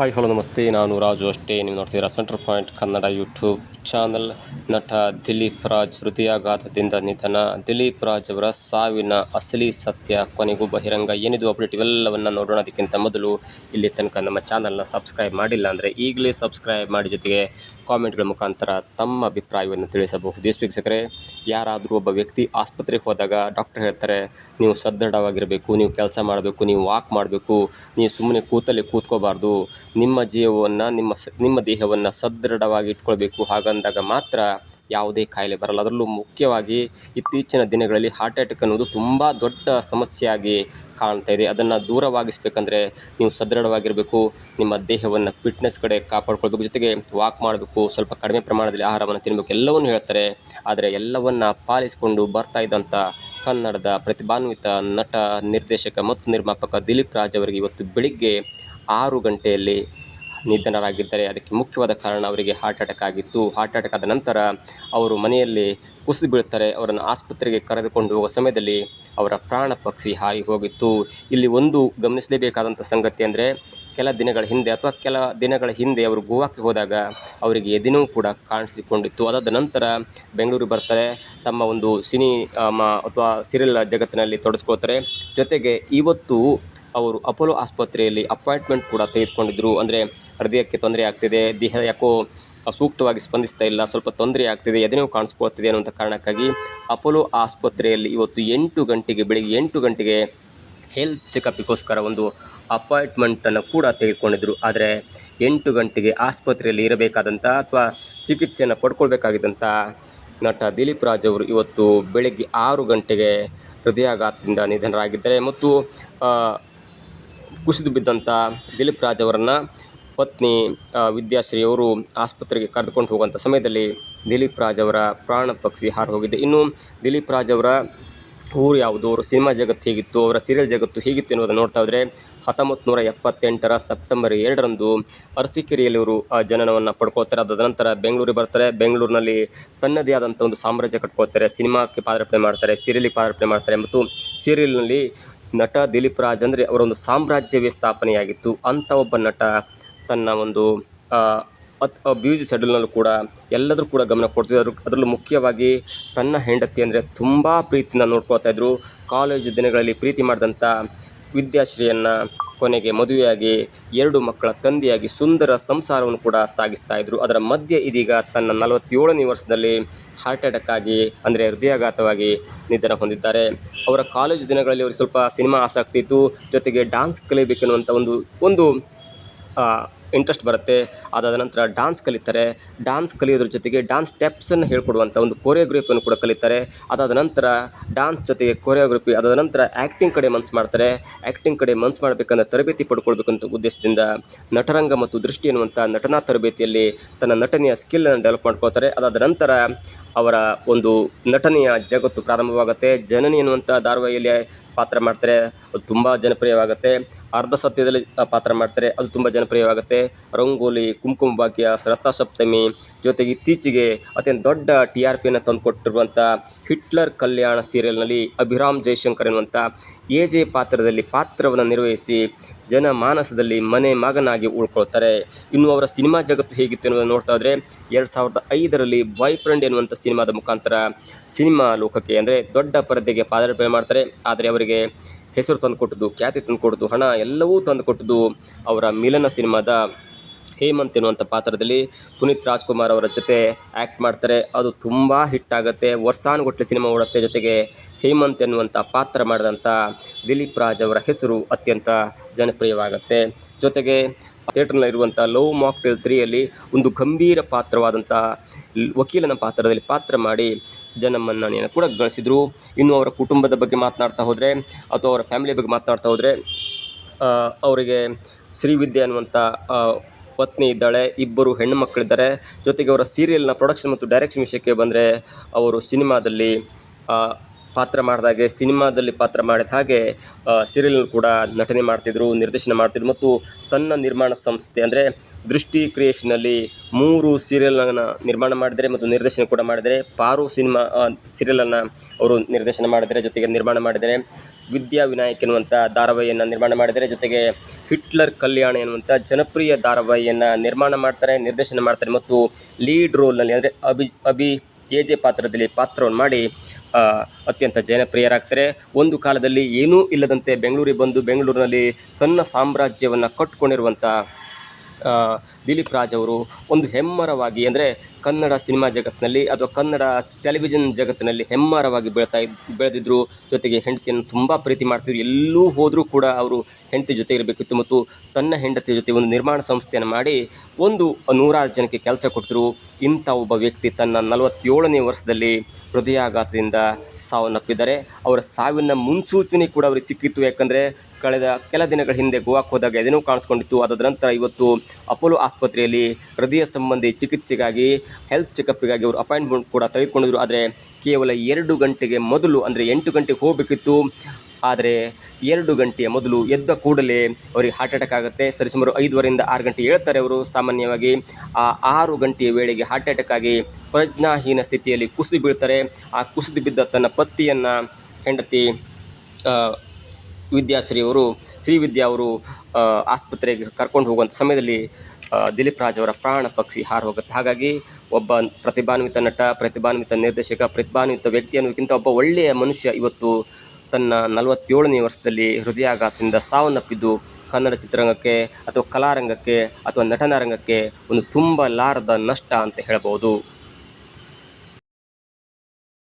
Hi hello ನಮಸ್ತೆ, ನಾನು ರಾಜು ಅಷ್ಟೇ. ನೀವು ನೋಡ್ತೀರಾ centre point Kannada YouTube channel. ನಟ ದಿಲೀಪ್ ರಾಜ್ ಹೃದಯಾಘಾತದಿಂದ ನಿಧನ. ದಿಲೀಪ್ ರಾಜ್ ಅವರ ಸಾವಿನ ಅಸಲಿ ಸತ್ಯ ಕೊನೆಗೂ ಬಹಿರಂಗ. ಏನಿದು ಅಪ್ಡೇಟ್ ಇವೆಲ್ಲವನ್ನು ನೋಡೋಣ. ಅದಕ್ಕಿಂತ ಮೊದಲು ಇಲ್ಲಿ ತನಕ ನಮ್ಮ ಚಾನಲ್ನ ಸಬ್ಸ್ಕ್ರೈಬ್ ಮಾಡಿಲ್ಲ ಅಂದರೆ ಈಗಲೇ ಸಬ್ಸ್ಕ್ರೈಬ್ ಮಾಡಿ, ಜೊತೆಗೆ ಕಾಮೆಂಟ್ಗಳ ಮುಖಾಂತರ ತಮ್ಮ ಅಭಿಪ್ರಾಯವನ್ನು ತಿಳಿಸಬಹುದು. ಎಷ್ಟು ವೀಕ್ಷಕರೇ, ಯಾರಾದರೂ ಒಬ್ಬ ವ್ಯಕ್ತಿ ಆಸ್ಪತ್ರೆಗೆ ಹೋದಾಗ ಡಾಕ್ಟರ್ ಹೇಳ್ತಾರೆ, ನೀವು ಸದೃಢವಾಗಿರಬೇಕು, ನೀವು ಕೆಲಸ ಮಾಡಬೇಕು, ನೀವು ವಾಕ್ ಮಾಡಬೇಕು, ನೀವು ಸುಮ್ಮನೆ ಕೂತಲ್ಲಿ ಕೂತ್ಕೋಬಾರ್ದು, ನಿಮ್ಮ ಜೀವವನ್ನು ನಿಮ್ಮ ದೇಹವನ್ನು ಸದೃಢವಾಗಿ ಇಟ್ಕೊಳ್ಬೇಕು. ಹಾಗಂದಾಗ ಮಾತ್ರ ಯಾವುದೇ ಕಾಯಿಲೆ ಬರಲ್ಲ. ಅದರಲ್ಲೂ ಮುಖ್ಯವಾಗಿ ಇತ್ತೀಚಿನ ದಿನಗಳಲ್ಲಿ ಹಾರ್ಟ್ ಅಟ್ಯಾಕ್ ಅನ್ನೋದು ತುಂಬ ದೊಡ್ಡ ಸಮಸ್ಯೆಯಾಗಿ ಕಾಣ್ತಾ ಇದೆ. ಅದನ್ನು ದೂರವಾಗಿಸಬೇಕಂದ್ರೆ ನೀವು ಸದೃಢವಾಗಿರಬೇಕು, ನಿಮ್ಮ ದೇಹವನ್ನು ಫಿಟ್ನೆಸ್ ಕಡೆ ಕಾಪಾಡ್ಕೊಳ್ಬೇಕು, ಜೊತೆಗೆ ವಾಕ್ ಮಾಡಬೇಕು, ಸ್ವಲ್ಪ ಕಡಿಮೆ ಪ್ರಮಾಣದಲ್ಲಿ ಆಹಾರವನ್ನು ತಿನ್ನಬೇಕು, ಎಲ್ಲವನ್ನು ಹೇಳ್ತಾರೆ. ಆದರೆ ಎಲ್ಲವನ್ನು ಪಾಲಿಸಿಕೊಂಡು ಬರ್ತಾ ಇದ್ದಂಥ ಕನ್ನಡದ ಪ್ರತಿಭಾನ್ವಿತ ನಟ, ನಿರ್ದೇಶಕ ಮತ್ತು ನಿರ್ಮಾಪಕ ದಿಲೀಪ್ ರಾಜ್ ಅವರಿಗೆ ಇವತ್ತು ಬೆಳಿಗ್ಗೆ 6 ಗಂಟೆಯಲ್ಲಿ ನಿಧನರಾಗಿದ್ದಾರೆ. ಅದಕ್ಕೆ ಮುಖ್ಯವಾದ ಕಾರಣ ಅವರಿಗೆ ಹಾರ್ಟ್ ಅಟ್ಯಾಕ್ ಆಗಿತ್ತು. ಹಾರ್ಟ್ ಅಟ್ಯಾಕ್ ಆದ ನಂತರ ಅವರು ಮನೆಯಲ್ಲಿ ಕುಸಿದು ಬೀಳ್ತಾರೆ. ಅವರನ್ನು ಆಸ್ಪತ್ರೆಗೆ ಕರೆದುಕೊಂಡು ಹೋಗುವ ಸಮಯದಲ್ಲಿ ಅವರ ಪ್ರಾಣ ಪಕ್ಷಿ ಹಾರಿ ಹೋಗಿತ್ತು. ಇಲ್ಲಿ ಒಂದು ಗಮನಿಸಲೇಬೇಕಾದಂಥ ಸಂಗತಿ ಅಂದರೆ, ಕೆಲ ದಿನಗಳ ಹಿಂದೆ ಅವರು ಗೋವಾಕ್ಕೆ ಹೋದಾಗ ಅವರಿಗೆ ಎದೆನೂ ಕೂಡ ಕಾಣಿಸಿಕೊಂಡಿತ್ತು. ಅದಾದ ನಂತರ ಬೆಂಗಳೂರಿಗೆ ಬರ್ತಾರೆ, ತಮ್ಮ ಒಂದು ಸಿನಿಮಾ ಅಥವಾ ಸೀರಿಯಲ್ ಜಗತ್ತಿನಲ್ಲಿ ತೊಡಗಿಸ್ಕೊಳ್ತಾರೆ. ಜೊತೆಗೆ ಇವತ್ತು ಅವರು ಅಪೋಲೋ ಆಸ್ಪತ್ರೆಯಲ್ಲಿ ಅಪಾಯಿಂಟ್ಮೆಂಟ್ ಕೂಡ ತೆಗೆದುಕೊಂಡಿದ್ದರು. ಅಂದರೆ ಹೃದಯಕ್ಕೆ ತೊಂದರೆ ಆಗ್ತಿದೆ, ದೇಹ ಯಾಕೋ ಸೂಕ್ತವಾಗಿ ಸ್ಪಂದಿಸ್ತಾ ಇಲ್ಲ, ಸ್ವಲ್ಪ ತೊಂದರೆ ಆಗ್ತಿದೆ, ಎದೆನೂ ಕಾಣಿಸ್ಕೊಳ್ತಿದೆ ಅನ್ನುವಂಥ ಕಾರಣಕ್ಕಾಗಿ ಅಪೋಲೋ ಆಸ್ಪತ್ರೆಯಲ್ಲಿ ಇವತ್ತು ಬೆಳಿಗ್ಗೆ 8 ಗಂಟೆಗೆ ಹೆಲ್ತ್ ಚೆಕಪ್ಗೋಸ್ಕರ ಒಂದು ಅಪಾಯಿಂಟ್ಮೆಂಟನ್ನು ಕೂಡ ತೆಗೆದುಕೊಂಡಿದ್ದರು. ಆದರೆ 8 ಗಂಟೆಗೆ ಆಸ್ಪತ್ರೆಯಲ್ಲಿ ಇರಬೇಕಾದಂಥ ಅಥವಾ ಚಿಕಿತ್ಸೆಯನ್ನು ಪಡ್ಕೊಳ್ಬೇಕಾಗಿದ್ದಂಥ ನಟ ದಿಲೀಪ್ ರಾಜ್ ಅವರು ಇವತ್ತು ಬೆಳಗ್ಗೆ 6 ಗಂಟೆಗೆ ಹೃದಯಾಘಾತದಿಂದ ನಿಧನರಾಗಿದ್ದಾರೆ. ಮತ್ತು ಕುಸಿದು ಬಿದ್ದಂಥ ದಿಲೀಪ್ ರಾಜ್ ಅವರನ್ನು ಪತ್ನಿ ವಿದ್ಯಾಶ್ರೀ ಅವರು ಆಸ್ಪತ್ರೆಗೆ ಕರೆದುಕೊಂಡು ಹೋಗುವಂಥ ಸಮಯದಲ್ಲಿ ದಿಲೀಪ್ ರಾಜ್ ಅವರ ಪ್ರಾಣ ಪಕ್ಷಿ ಹಾರಿ ಹೋಗಿದೆ. ಇನ್ನು ದಿಲೀಪ್ ರಾಜ್ ಅವರ ಊರು ಯಾವುದು, ಅವರ ಸಿನಿಮಾ ಜಗತ್ತು ಹೇಗಿತ್ತು, ಅವರ ಸೀರಿಯಲ್ ಜಗತ್ತು ಹೇಗಿತ್ತು ಎನ್ನುವುದನ್ನು ನೋಡ್ತಾ ಹೋದರೆ 1978 ಸೆಪ್ಟೆಂಬರ್ 2ರಂದು ಅರಸೀಕೆರೆಯಲ್ಲಿ ಅವರು ಜನನವನ್ನು ಪಡ್ಕೊಳ್ತಾರೆ. ಅದಾದ ನಂತರ ಬೆಂಗಳೂರಿಗೆ ಬರ್ತಾರೆ. ಬೆಂಗಳೂರಿನಲ್ಲಿ ತನ್ನದೇ ಆದಂಥ ಒಂದು ಸಾಮ್ರಾಜ್ಯ ಕಟ್ಕೊಳ್ತಾರೆ. ಸಿನಿಮಾಕ್ಕೆ ಪಾದಾರ್ಪಣೆ ಮಾಡ್ತಾರೆ, ಸೀರಿಯಲಿಗೆ ಪಾದಾರ್ಪಣೆ ಮಾಡ್ತಾರೆ. ಮತ್ತು ಸೀರಿಯಲ್ನಲ್ಲಿ ನಟ ದಿಲೀಪ್ ರಾಜ್ ಅಂದರೆ ಅವರೊಂದು ಸಾಮ್ರಾಜ್ಯವೇ ಸ್ಥಾಪನೆಯಾಗಿತ್ತು. ಅಂಥ ಒಬ್ಬ ನಟ ತನ್ನ ಒಂದು ಬ್ಯೂಸಿ ಶೆಡ್ಯೂಲ್ನಲ್ಲೂ ಕೂಡ ಎಲ್ಲದರೂ ಕೂಡ ಗಮನ ಕೊಡ್ತಿದ್ದರು. ಅದರಲ್ಲೂ ಮುಖ್ಯವಾಗಿ ತನ್ನ ಹೆಂಡತಿ ಅಂದರೆ ತುಂಬ ಪ್ರೀತಿಯಿಂದ ನೋಡ್ಕೊಳ್ತಾ ಇದ್ದರು. ಕಾಲೇಜು ದಿನಗಳಲ್ಲಿ ಪ್ರೀತಿ ಮಾಡಿದಂಥ ವಿದ್ಯಾಶ್ರೀಯನ್ನು ಕೊನೆಗೆ ಮದುವೆಯಾಗಿ 2 ಮಕ್ಕಳ ತಂದೆಯಾಗಿ ಸುಂದರ ಸಂಸಾರವನ್ನು ಕೂಡ ಸಾಗಿಸ್ತಾ ಇದ್ದರು. ಅದರ ಮಧ್ಯೆ ಇದೀಗ ತನ್ನ 47ನೇ ವರ್ಷದಲ್ಲಿ ಹಾರ್ಟ್ ಅಟ್ಯಾಕ್ ಆಗಿ, ಅಂದರೆ ಹೃದಯಾಘಾತವಾಗಿ ನಿಧನ ಹೊಂದಿದ್ದಾರೆ. ಅವರ ಕಾಲೇಜು ದಿನಗಳಲ್ಲಿ ಅವರಿಗೆ ಸ್ವಲ್ಪ ಸಿನಿಮಾ ಆಸಕ್ತಿ ಇತ್ತು, ಜೊತೆಗೆ ಡ್ಯಾನ್ಸ್ ಕಲಿಬೇಕೆನ್ನುವಂಥ ಒಂದು ಇಂಟ್ರೆಸ್ಟ್ ಬರುತ್ತೆ. ಅದಾದ ನಂತರ ಡ್ಯಾನ್ಸ್ ಕಲಿತಾರೆ. ಡ್ಯಾನ್ಸ್ ಕಲಿಯೋದ್ರ ಜೊತೆಗೆ ಡ್ಯಾನ್ಸ್ ಸ್ಟೆಪ್ಸನ್ನು ಹೇಳ್ಕೊಡುವಂಥ ಒಂದು ಕೊರಿಯೋಗ್ರಫಿಯನ್ನು ಕೂಡ ಕಲಿತಾರೆ. ಅದಾದ ನಂತರ ಡ್ಯಾನ್ಸ್ ಜೊತೆಗೆ ಕೊರಿಯೋಗ್ರಫಿ, ಅದಾದ ನಂತರ ಆ್ಯಕ್ಟಿಂಗ್ ಕಡೆ ಮನಸ್ಸು ಮಾಡ್ತಾರೆ. ಆ್ಯಕ್ಟಿಂಗ್ ಕಡೆ ಮನಸ್ಸು ಮಾಡಬೇಕಂದ್ರೆ ತರಬೇತಿ ಪಡ್ಕೊಳ್ಬೇಕಂತ ಉದ್ದೇಶದಿಂದ ನಟರಂಗ ಮತ್ತು ದೃಷ್ಟಿ ಎನ್ನುವಂಥ ನಟನಾ ತರಬೇತಿಯಲ್ಲಿ ತನ್ನ ನಟನೆಯ ಸ್ಕಿಲ್ಲನ್ನು ಡೆವಲಪ್ ಮಾಡ್ಕೊಳ್ತಾರೆ. ಅದಾದ ನಂತರ ಅವರ ಒಂದು ನಟನೆಯ ಜಗತ್ತು ಪ್ರಾರಂಭವಾಗುತ್ತೆ. ಜನನಿ ಎನ್ನುವಂಥ ಧಾರಾವಾಹಿಯಲ್ಲಿ ಪಾತ್ರ ಮಾಡ್ತಾರೆ, ಅದು ತುಂಬ ಜನಪ್ರಿಯವಾಗುತ್ತೆ. ಅರ್ಧ ಸತ್ಯದಲ್ಲಿ ಪಾತ್ರ ಮಾಡ್ತಾರೆ, ಅದು ತುಂಬ ಜನಪ್ರಿಯವಾಗುತ್ತೆ. ರಂಗೋಲಿ, ಕುಂಕುಮ ಭಾಗ್ಯ, ರಥಸಪ್ತಮಿ, ಜೊತೆಗೆ ಇತ್ತೀಚೆಗೆ ಅತ್ಯಂತ ದೊಡ್ಡ TRPಯನ್ನು ತಂದುಕೊಟ್ಟಿರುವಂಥ ಹಿಟ್ಲರ್ ಕಲ್ಯಾಣ ಸೀರಿಯಲ್ನಲ್ಲಿ ಅಭಿರಾಮ್ ಜಯಶಂಕರ್ ಎನ್ನುವಂಥ AJ ಪಾತ್ರವನ್ನು ನಿರ್ವಹಿಸಿ ಜನಮಾನಸದಲ್ಲಿ ಮನೆ ಮಗನಾಗಿ ಉಳ್ಕೊಳ್ತಾರೆ. ಇನ್ನು ಅವರ ಸಿನಿಮಾ ಜಗತ್ತು ಹೇಗಿತ್ತು ಎನ್ನುವುದನ್ನು ನೋಡ್ತಾ ಹೋದರೆ 2005ರಲ್ಲಿ ಬಾಯ್ ಫ್ರೆಂಡ್ ಎನ್ನುವಂಥ ಸಿನಿಮಾದ ಮುಖಾಂತರ ಸಿನಿಮಾ ಲೋಕಕ್ಕೆ, ಅಂದರೆ ದೊಡ್ಡ ಪರದೆಗೆ ಪಾದಾರ್ಪಣೆ ಮಾಡ್ತಾರೆ. ಆದರೆ ಅವರಿಗೆ ಹೆಸರು ತಂದುಕೊಟ್ಟದ್ದು, ಖ್ಯಾತಿ ತಂದುಕೊಟ್ಟದ್ದು, ಹಣ ಎಲ್ಲವೂ ತಂದುಕೊಟ್ಟದ್ದು ಅವರ ಮಿಲನ ಸಿನಿಮಾದ ಹೇಮಂತ್ ಎನ್ನುವಂಥ ಪಾತ್ರದಲ್ಲಿ ಪುನೀತ್ ರಾಜ್ಕುಮಾರ್ ಅವರ ಜೊತೆ ಆ್ಯಕ್ಟ್ ಮಾಡ್ತಾರೆ. ಅದು ತುಂಬ ಹಿಟ್ಟಾಗುತ್ತೆ, ವರ್ಷಾನುಗಟ್ಟಲೆ ಸಿನಿಮಾ ಓಡುತ್ತೆ. ಜೊತೆಗೆ ಹೇಮಂತ್ ಎನ್ನುವಂಥ ಪಾತ್ರ ಮಾಡಿದಂಥ ದಿಲೀಪ್ ರಾಜ್ ಅವರ ಹೆಸರು ಅತ್ಯಂತ ಜನಪ್ರಿಯವಾಗುತ್ತೆ. ಜೊತೆಗೆ ಥಿಯೇಟರ್ನಲ್ಲಿರುವಂಥ ಲವ್ ಮಾಕ್ಟೇಲ್ 3ಯಲ್ಲಿ ಒಂದು ಗಂಭೀರ ಪಾತ್ರವಾದಂಥ ವಕೀಲನ ಪಾತ್ರದಲ್ಲಿ ಪಾತ್ರ ಮಾಡಿ ಜನಮನ್ನಣೆಯನ್ನು ಕೂಡ ಗಳಿಸಿದರು. ಇನ್ನು ಅವರ ಕುಟುಂಬದ ಬಗ್ಗೆ ಮಾತನಾಡ್ತಾ ಹೋದರೆ ಅಥವಾ ಅವರ ಫ್ಯಾಮಿಲಿ ಬಗ್ಗೆ ಮಾತನಾಡ್ತಾ ಹೋದರೆ, ಅವರಿಗೆ ಶ್ರೀವಿದ್ಯಾ ಅನ್ನುವಂಥ ಪತ್ನಿ ಇದ್ದಾಳೆ, 2 ಹೆಣ್ಣು ಮಕ್ಕಳಿದ್ದಾರೆ. ಜೊತೆಗೆ ಅವರ ಸೀರಿಯಲ್ನ ಪ್ರೊಡಕ್ಷನ್ ಮತ್ತು ಡೈರೆಕ್ಷನ್ ವಿಷಯಕ್ಕೆ ಬಂದರೆ, ಅವರು ಸಿನಿಮಾದಲ್ಲಿ ಪಾತ್ರ ಮಾಡಿದಾಗೆ, ಸಿನಿಮಾದಲ್ಲಿ ಪಾತ್ರ ಮಾಡಿದ ಹಾಗೆ ಸೀರಿಯಲ್ನಲ್ಲಿ ಕೂಡ ನಟನೆ ಮಾಡ್ತಿದ್ರು, ನಿರ್ದೇಶನ ಮಾಡ್ತಿದ್ರು. ಮತ್ತು ತನ್ನ ನಿರ್ಮಾಣ ಸಂಸ್ಥೆ ಅಂದರೆ ದೃಷ್ಟಿ ಕ್ರಿಯೇಷನಲ್ಲಿ 3 ಸೀರಿಯಲನ್ನು ನಿರ್ಮಾಣ ಮಾಡಿದರೆ ಮತ್ತು ನಿರ್ದೇಶನ ಕೂಡ ಮಾಡಿದರೆ. ಪಾರು ಸಿನಿಮಾ ಸೀರಿಯಲನ್ನು ಅವರು ನಿರ್ದೇಶನ ಮಾಡಿದರೆ, ಜೊತೆಗೆ ನಿರ್ಮಾಣ ಮಾಡಿದರೆ. ವಿದ್ಯಾ ವಿನಾಯಕ್ ಎನ್ನುವಂಥ ಧಾರಾವಾಹಿಯನ್ನು ನಿರ್ಮಾಣ ಮಾಡಿದರೆ. ಜೊತೆಗೆ ಹಿಟ್ಲರ್ ಕಲ್ಯಾಣ ಎನ್ನುವಂಥ ಜನಪ್ರಿಯ ಧಾರಾವಾಹಿಯನ್ನು ನಿರ್ಮಾಣ ಮಾಡ್ತಾರೆ, ನಿರ್ದೇಶನ ಮಾಡ್ತಾರೆ ಮತ್ತು ಲೀಡ್ ರೋಲ್ನಲ್ಲಿ ಅಂದರೆ ಅಭಿ ಎ.ಜೆ ಪಾತ್ರದಲ್ಲಿ ಪಾತ್ರವನ್ನು ಮಾಡಿ ಅತ್ಯಂತ ಜನಪ್ರಿಯರಾಗ್ತಾರೆ. ಒಂದು ಕಾಲದಲ್ಲಿ ಏನೂ ಇಲ್ಲದಂತೆ ಬೆಂಗಳೂರಿಗೆ ಬಂದು ಬೆಂಗಳೂರಿನಲ್ಲಿ ತನ್ನ ಸಾಮ್ರಾಜ್ಯವನ್ನು ಕಟ್ಟಿಕೊಂಡಿರುವಂಥ ದಿಲೀಪ್ ರಾಜ್ ಅವರು ಒಂದು ಹೆಮ್ಮರವಾಗಿ ಅಂದರೆ ಕನ್ನಡ ಸಿನಿಮಾ ಜಗತ್ತಿನಲ್ಲಿ ಅಥವಾ ಕನ್ನಡ ಟೆಲಿವಿಷನ್ ಜಗತ್ತಿನಲ್ಲಿ ಹೆಮ್ಮರವಾಗಿ ಬೆಳೆದಿದ್ದರು. ಜೊತೆಗೆ ಹೆಂಡತಿಯನ್ನು ತುಂಬ ಪ್ರೀತಿ ಮಾಡ್ತಿದ್ರು. ಎಲ್ಲೂ ಹೋದರೂ ಕೂಡ ಅವರು ಹೆಂಡತಿ ಜೊತೆ ಇರಬೇಕಿತ್ತು ಮತ್ತು ತನ್ನ ಹೆಂಡತಿ ಜೊತೆ ಒಂದು ನಿರ್ಮಾಣ ಸಂಸ್ಥೆಯನ್ನು ಮಾಡಿ ಒಂದು 100 ಜನಕ್ಕೆ ಕೆಲಸ ಕೊಡ್ತಿದ್ರು. ಇಂಥ ಒಬ್ಬ ವ್ಯಕ್ತಿ ತನ್ನ 47ನೇ ವರ್ಷದಲ್ಲಿ ಹೃದಯಾಘಾತದಿಂದ ಸಾವನ್ನಪ್ಪಿದ್ದಾರೆ. ಅವರ ಸಾವಿನ ಮುನ್ಸೂಚನೆ ಕೂಡ ಅವರಿಗೆ ಸಿಕ್ಕಿತ್ತು. ಯಾಕಂದರೆ ಕಳೆದ ಕೆಲ ದಿನಗಳ ಹಿಂದೆ ಗೋವಾಕ್ಕೆ ಹೋದಾಗ ಎದೆನೋ ಕಾಣಿಸ್ಕೊಂಡಿತ್ತು. ಅದಾದ ನಂತರ ಇವತ್ತು ಅಪೋಲೋ ಆಸ್ಪತ್ರೆಯಲ್ಲಿ ಹೃದಯ ಸಂಬಂಧಿ ಚಿಕಿತ್ಸೆಗಾಗಿ ಹೆಲ್ತ್ ಚೆಕಪ್ಪಿಗಾಗಿ ಅವರು ಅಪಾಯಿಂಟ್ಮೆಂಟ್ ಕೂಡ ತೆಗೆದುಕೊಂಡಿದ್ರು. ಆದರೆ ಕೇವಲ 2 ಗಂಟೆಗೆ ಮೊದಲು ಅಂದರೆ 8 ಗಂಟೆಗೆ ಹೋಗಬೇಕಿತ್ತು. ಆದರೆ 2 ಗಂಟೆಯ ಮೊದಲು ಎದ್ದ ಕೂಡಲೇ ಅವರಿಗೆ ಹಾರ್ಟ್ ಅಟ್ಯಾಕ್ ಆಗುತ್ತೆ. ಸರಿಸುಮಾರು 5:30ರಿಂದ 6 ಗಂಟೆ ಹೇಳ್ತಾರೆ ಅವರು ಸಾಮಾನ್ಯವಾಗಿ. ಆ 6 ಗಂಟೆಯ ವೇಳೆಗೆ ಹಾರ್ಟ್ ಅಟ್ಯಾಕ್ ಆಗಿ ಪ್ರಜ್ಞಾಹೀನ ಸ್ಥಿತಿಯಲ್ಲಿ ಕುಸಿದು ಬೀಳ್ತಾರೆ. ಆ ಕುಸಿದು ಬಿದ್ದ ತನ್ನ ಪತಿಯನ್ನು ಹೆಂಡತಿ ಶ್ರೀವಿದ್ಯಾ ಅವರು ಆಸ್ಪತ್ರೆಗೆ ಕರ್ಕೊಂಡು ಹೋಗುವಂಥ ಸಮಯದಲ್ಲಿ ದಿಲೀಪ್ ರಾಜ್ ಅವರ ಪ್ರಾಣ ಪಕ್ಷಿ ಹಾರಿ ಹೋಗುತ್ತೆ. ಹಾಗಾಗಿ ಒಬ್ಬ ಪ್ರತಿಭಾನ್ವಿತ ನಟ, ಪ್ರತಿಭಾನ್ವಿತ ನಿರ್ದೇಶಕ, ಪ್ರತಿಭಾನ್ವಿತ ವ್ಯಕ್ತಿ ಅನ್ನೋದಕ್ಕಿಂತ ಒಬ್ಬ ಒಳ್ಳೆಯ ಮನುಷ್ಯ ಇವತ್ತು ತನ್ನ 47ನೇ ವರ್ಷದಲ್ಲಿ ಹೃದಯಾಘಾತದಿಂದ ಸಾವನ್ನಪ್ಪಿದ್ದು ಕನ್ನಡ ಚಿತ್ರರಂಗಕ್ಕೆ ಅಥವಾ ಕಲಾರಂಗಕ್ಕೆ ಅಥವಾ ನಟನಾ ರಂಗಕ್ಕೆ ಒಂದು ತುಂಬಲಾರದ ನಷ್ಟ ಅಂತ ಹೇಳಬಹುದು.